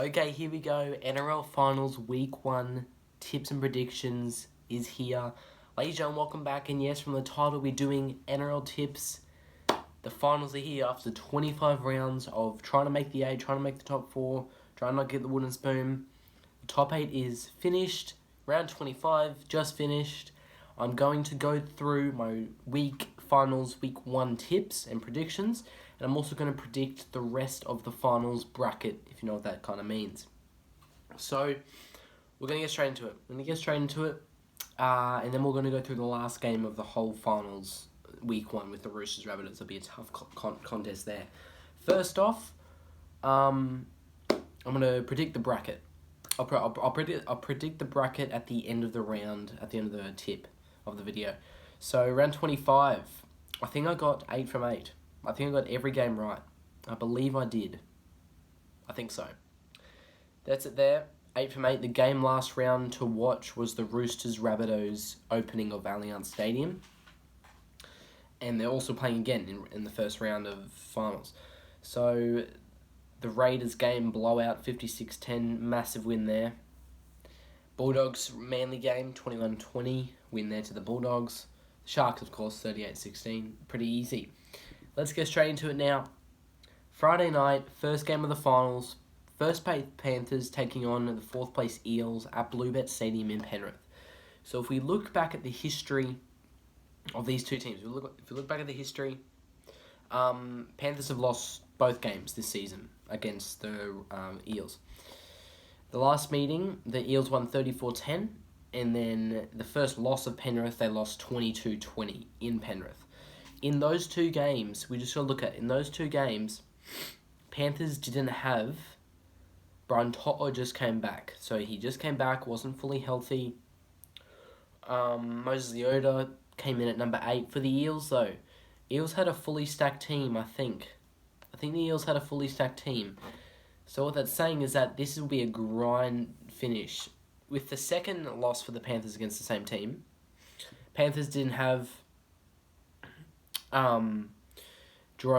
Okay, here we go. NRL Finals Week 1 tips and predictions is here. Ladies and gentlemen, welcome back. And yes, from the title, we're doing NRL tips. The finals are here after 25 rounds of trying to make the 8, trying to make the top 4, trying not to get the wooden spoon. The top 8 is finished. Round 25 just finished. I'm going to go through my week 1 tips and predictions. And I'm also going to predict the rest of the finals bracket, if you know what that kind of means. So, we're going to get straight into it. And then we're going to go through the last game of the whole finals, week 1, with the Roosters Rabbitohs. It'll be a tough contest there. First off, I'm going to predict the bracket. I'll predict the bracket at the end of the round, at the end of the tip of the video. So, round 25, I think I got 8 from 8. I think I got every game right. I believe I did. I think so. That's it there. 8 from 8. The game last round to watch was the Roosters Rabbitohs opening of Allianz Stadium. And they're also playing again in the first round of finals. So, the Raiders game blowout, 56-10. Massive win there. Bulldogs Manly game, 21-20. Win there to the Bulldogs. Sharks, of course, 38-16. Pretty easy. Let's get straight into it now. Friday night, first game of the finals. First place Panthers taking on the 4th place Eels at Bluebet Stadium in Penrith. So if we look back at the history of these two teams, if we look back at the history, Panthers have lost both games this season against the Eels. The last meeting, the Eels won 34-10, and then the first loss of Penrith, they lost 22-20 in Penrith. In those two games, we just got to look at, in those two games, Panthers didn't have, Brian Toto just came back. So he just came back, wasn't fully healthy. Moses Leota came in at number 8 for the Eels, though. Eels had a fully stacked team, I think. I think the Eels had a fully stacked team. So what that's saying is that this will be a grind finish. With the second loss for the Panthers against the same team, Panthers didn't have Jerome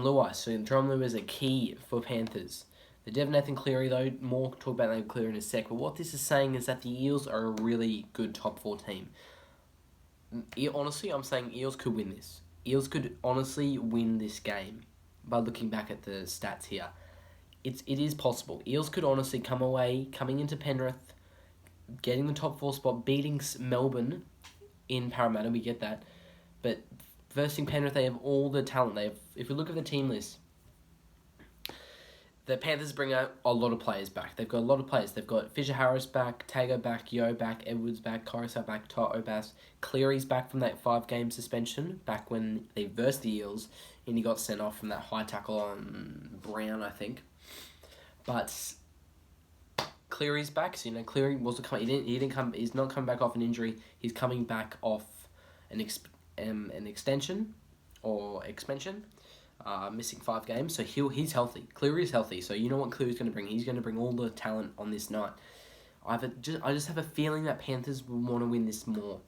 Luai. So Jerome Luai is a key for Panthers. The Devon Nathan Cleary, though, more talk about Nathan Cleary in a sec. But what this is saying is that the Eels are a really good top 4 team. Honestly, I'm saying Eels could win this. Eels could honestly win this game by looking back at the stats here. It is possible. Eels could honestly coming into Penrith, getting the top 4 spot, beating Melbourne in Parramatta, we get that. But versus Penrith, they have all the talent. If we look at the team list, the Panthers bring out a lot of players back. They've got a lot of players. They've got Fisher Harris back, Tago back, Yeo back, Edwards back, Coruscant back, Toto back. Cleary's back from that 5-game suspension, back when they versed the Eels, and he got sent off from that high tackle on Brown, I think. But Cleary's back, so Cleary wasn't coming. He's not coming back off an injury. He's coming back off an extension or expansion. Missing 5 games, so he's healthy. Cleary's healthy, so you know what Cleary's going to bring. He's going to bring all the talent on this night. I just have a feeling that Panthers will want to win this more.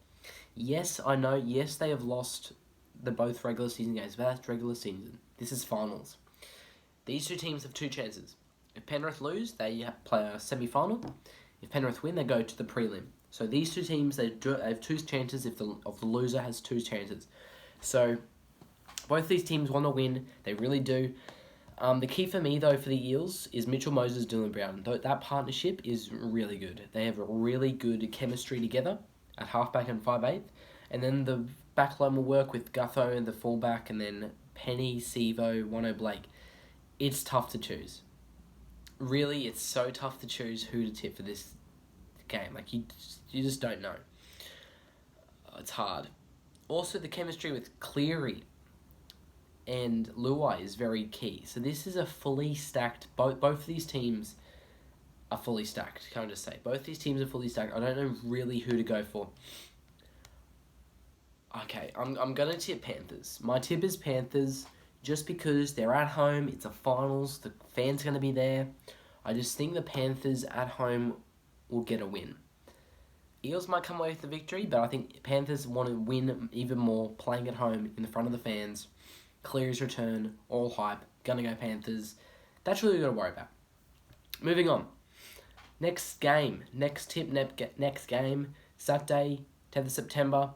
Yes, I know. Yes, they have lost both regular season games, but that's regular season. This is finals. These two teams have 2 chances. If Penrith lose, they play a semi-final. If Penrith win, they go to the prelim. So these two teams, they have 2 chances if the loser has 2 chances. So both these teams want to win. They really do. The key for me, though, for the Eels is Mitchell Moses, Dylan Brown. That partnership is really good. They have a really good chemistry together at halfback and 5'8". And then the backline will work with Gutho and the fullback, and then Penny, Sevo, Wano Blake. It's tough to choose. Really, it's so tough to choose who to tip for this game. Like, you just don't know. It's hard. Also, the chemistry with Cleary and Luai is very key. So this is a fully stacked. Both of these teams are fully stacked. Can I just say both these teams are fully stacked? I don't know really who to go for. Okay, I'm gonna tip Panthers. My tip is Panthers, just because they're at home. It's a finals. The fans are gonna be there. I just think the Panthers at home will get a win. Eels might come away with the victory, but I think Panthers want to win even more, playing at home in the front of the fans. Cleary's return, all hype, gonna go Panthers. That's really what to worry about. Moving on. Next game, next game, Saturday, 10th of September,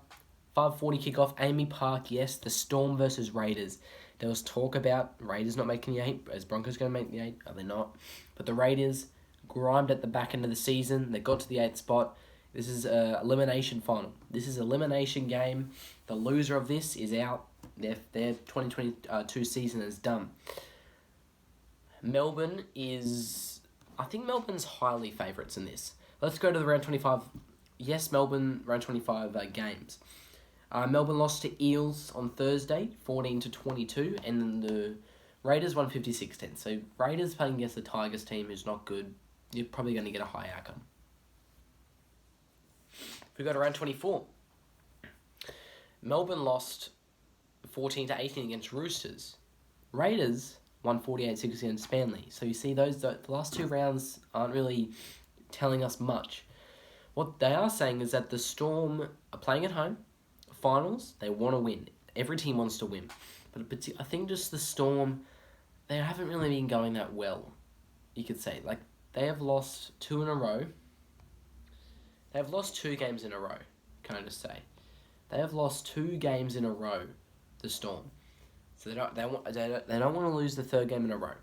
5:40 kickoff, Amy Park. Yes, the Storm versus Raiders. There was talk about Raiders not making the 8. Is Broncos going to make the 8? Are they not? But the Raiders grimed at the back end of the season. They got to the 8th spot. This is a elimination final. This is an elimination game. The loser of this is out. Their 2022 season is done. Melbourne is... I think Melbourne's highly favourites in this. Let's go to the round 25. Yes, Melbourne round 25 games. Melbourne lost to Eels on Thursday, 14-22, and then the Raiders won 56-10. So Raiders playing against the Tigers team is not good. You're probably going to get a high outcome. If we go to round 24, Melbourne lost 14-18 against Roosters. Raiders won 48-6 against Spanley. So you see the last 2 rounds aren't really telling us much. What they are saying is that the Storm are playing at home. Finals, they want to win. Every team wants to win. But I think just the Storm, they haven't really been going that well, you could say. Like, they have lost 2 in a row. They have lost 2 games in a row, can I just say. They have lost 2 games in a row, the Storm. So they don't want to lose the 3rd game in a row.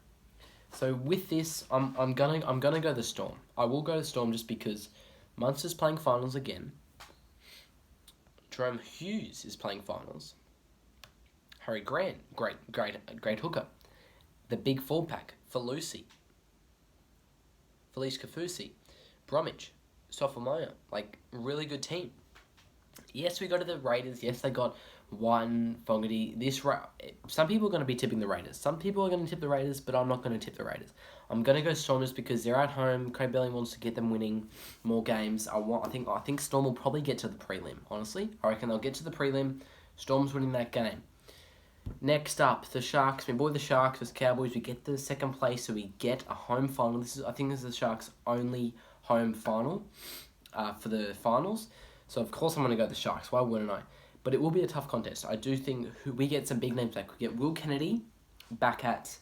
So with this, I'm gonna go the Storm. I will go the Storm just because Munster's playing finals again. Jerome Hughes is playing finals. Harry Grant, great hooker. The big fullback, Felice Kafusi, Bromwich, Sophomaya, like, really good team. Yes, we go to the Raiders. Yes, they got one Fogarty. Some people are going to be tipping the Raiders. Some people are going to tip the Raiders, but I'm not going to tip the Raiders. I'm going to go Storm just because they're at home. Craig Bellamy wants to get them winning more games. I think Storm will probably get to the prelim, honestly. I reckon they'll get to the prelim. Storm's winning that game. Next up, the Sharks. We boy the Sharks versus Cowboys. We get the 2nd place, so we get a home final. I think this is the Sharks' only home final for the finals. So, of course, I'm going to go the Sharks. Why wouldn't I? But it will be a tough contest. I do think we get some big names back. We get Will Kennedy back at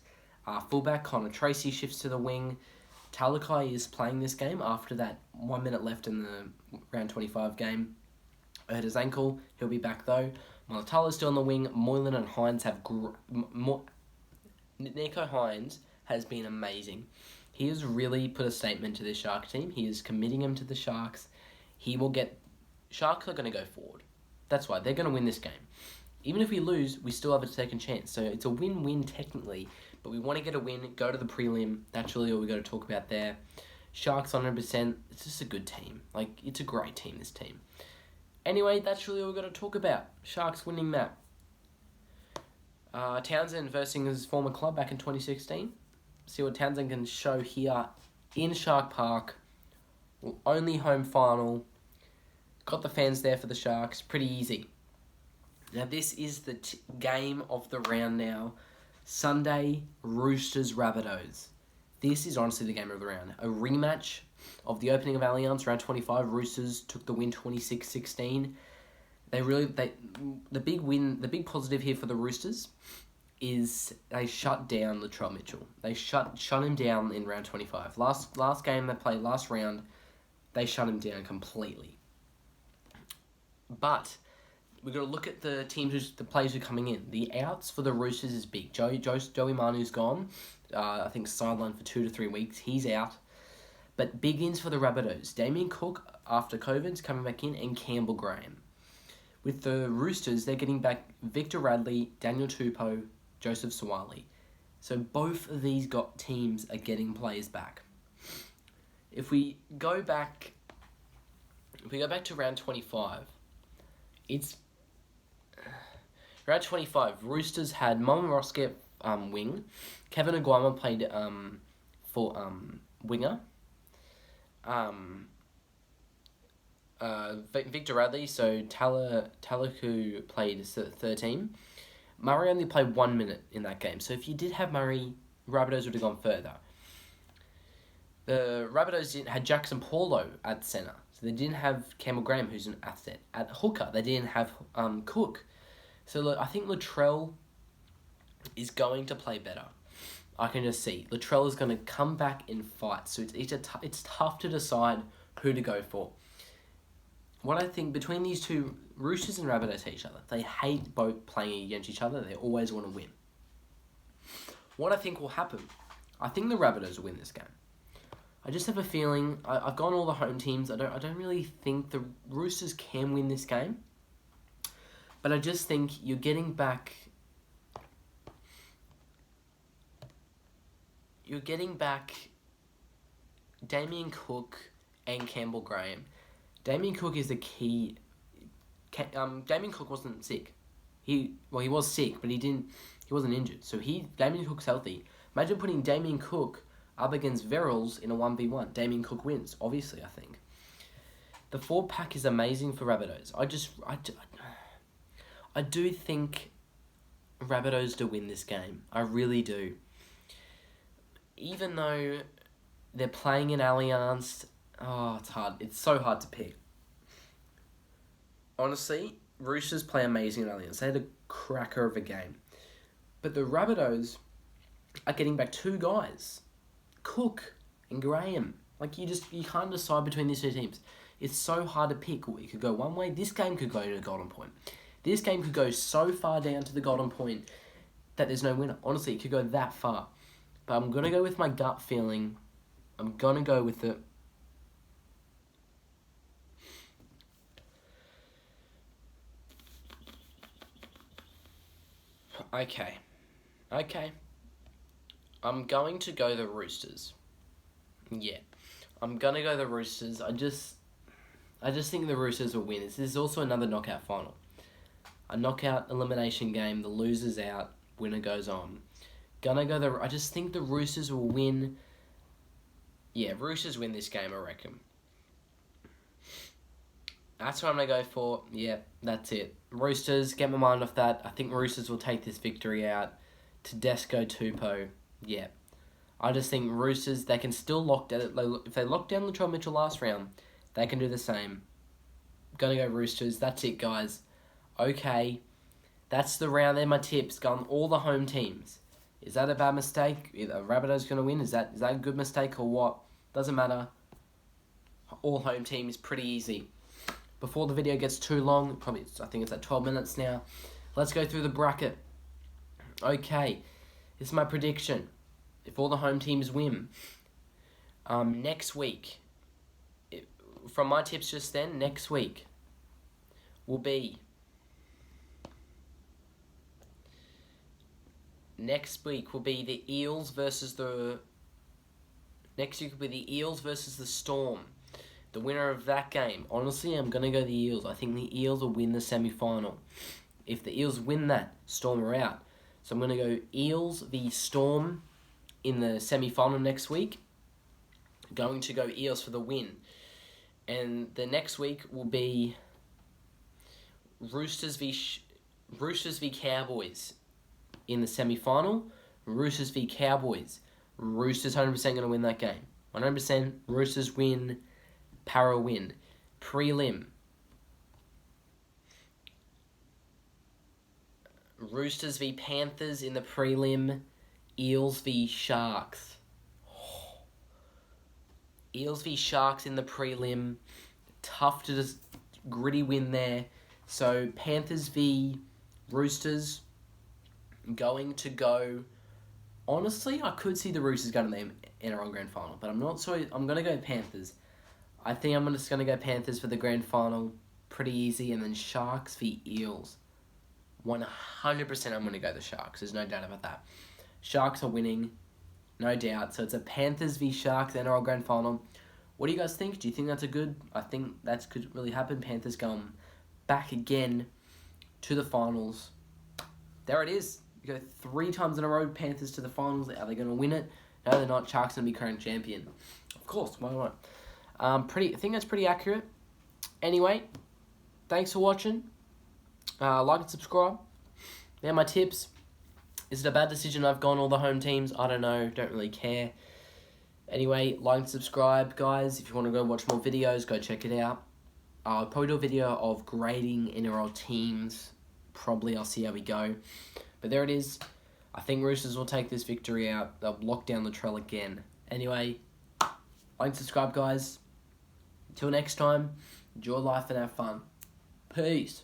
fullback. Connor Tracy shifts to the wing. Talakai is playing this game after that 1 minute left in the round 25 game. Hurt his ankle. He'll be back, though. Mulatalo's still on the wing. Moylan and Hines have... Nico Hines has been amazing. He has really put a statement to this Shark team. He is committing him to the Sharks. He will get... Sharks are going to go forward. That's why. They're going to win this game. Even if we lose, we still have a second chance. So it's a win-win technically, but we want to get a win, go to the prelim. That's really all we got to talk about there. Sharks 100%. It's just a good team. Like, it's a great team, this team. Anyway, that's really all we got to talk about. Sharks winning that. Townsend versus his former club back in 2016. See what Townsend can show here in Shark Park. Only home final. Got the fans there for the Sharks. Pretty easy. Now, this is the game of the round now. Sunday, Roosters, Rabbitohs. This is honestly the game of the round. A rematch of the opening of Allianz, round 25. Roosters took the win 26-16. The big positive here for the Roosters is they shut down Latrell Mitchell. They shut him down in round 25. Last game they played, last round, they shut him down completely. But we've got to look at the players who are coming in. The outs for the Roosters is big. Joey Manu's gone. I think sidelined for 2 to 3 weeks. He's out. But big ins for the Rabbitohs. Damien Cook, after COVID's coming back in, and Campbell Graham. With the Roosters, they're getting back Victor Radley, Daniel Tupou, Joseph Suwali. So both of these teams are getting players back. If we go back to round 25, it's round 25. Roosters had Mama Roskett wing. Kevin Aguama played for winger. Victor Radley, so Talaku played 13. Murray only played 1 minute in that game. So if you did have Murray, Rabbitohs would have gone further. The Rabbitohs had Jackson Paulo at centre. So they didn't have Campbell Graham, who's an asset. At hooker, they didn't have Cook. So look, I think Latrell is going to play better. I can just see Latrell is going to come back and fight. So it's tough to decide who to go for. What I think between these two, Roosters and Rabbitohs hate each other. They hate both playing against each other. They always want to win. What I think will happen, I think the Rabbitohs will win this game. I just have a feeling. I've gone all the home teams. I don't really think the Roosters can win this game. But I just think you're getting back. You're getting back Damien Cook and Campbell Graham. Damien Cook is the key. Damien Cook wasn't sick. He was sick, but he wasn't injured. So Damien Cook's healthy. Imagine putting Damien Cook up against Verrills in a 1v1. Damien Cook wins, obviously, I think. The 4-pack is amazing for Rabbitohs. I do think Rabbitohs to win this game. I really do. Even though they're playing in Allianz, it's hard. It's so hard to pick. Honestly, Roosters play amazing in Allianz. They had a cracker of a game. But the Rabbitohs are getting back two guys. Cook and Graham. You can't decide between these two teams. It's so hard to pick. It could go one way. This game could go to the Golden Point. This game could go so far down to the Golden Point that there's no winner. Honestly, it could go that far. But I'm going to go with my gut feeling. I'm going to go with it. Okay. I'm going to go the Roosters. Yeah. I'm going to go the Roosters. I just think the Roosters will win. This is also another knockout final. A knockout elimination game. The loser's out. Winner goes on. I just think the Roosters will win. Yeah, Roosters win this game, I reckon. That's what I'm going to go for. Yeah, that's it. Roosters, get my mind off that. I think Roosters will take this victory out. Tedesco, Tupou. Yeah. I just think Roosters, they can still lock down. If they lock down Latrell Mitchell last round, they can do the same. Gonna go Roosters. That's it, guys. Okay. That's the round. They're my tips. Gone all the home teams. Is that a bad mistake? Either Rabbitohs going to win? Is that a good mistake or what? Doesn't matter. All home team is pretty easy. Before the video gets too long, I think it's at 12 minutes now. Let's go through the bracket. Okay. This is my prediction. If all the home teams win. Next week. From my tips just then, next week will be... Next week will be the Eels versus the Storm. The winner of that game. Honestly, I'm going to go the Eels. I think the Eels will win the semi-final. If the Eels win that, Storm are out. So I'm going to go Eels v Storm in the semi-final next week. Going to go Eels for the win. And the next week will be Roosters v Cowboys. In the semi-final, Roosters v Cowboys. Roosters 100% going to win that game. 100% Roosters win, Para win. Prelim. Roosters v Panthers in the prelim. Eels v Sharks. Eels v Sharks in the prelim. Tough to just gritty win there. So Panthers v Roosters. Going to go... Honestly, I could see the Roosters going to the NRL Grand Final, but I'm not sure. I'm going to go Panthers. I think I'm just going to go Panthers for the Grand Final. Pretty easy. And then Sharks v Eels. 100% I'm going to go the Sharks. There's no doubt about that. Sharks are winning. No doubt. So it's a Panthers v Sharks NRL Grand Final. What do you guys think? Do you think that's a good... I think that could really happen. Panthers going back again to the finals. There it is. You go 3 times in a row, Panthers to the finals. Are they going to win it? No, they're not. Sharks going to be current champion. Of course, why not? I think that's pretty accurate. Anyway, thanks for watching. Like and subscribe. They're my tips. Is it a bad decision I've gone all the home teams? I don't know. Don't really care. Anyway, like and subscribe, guys. If you want to go watch more videos, go check it out. I'll probably do a video of grading NRL teams. Probably. I'll see how we go. But there it is. I think Roosters will take this victory out. They'll lock down the trail again. Anyway, like and subscribe, guys. Until next time, enjoy life and have fun. Peace.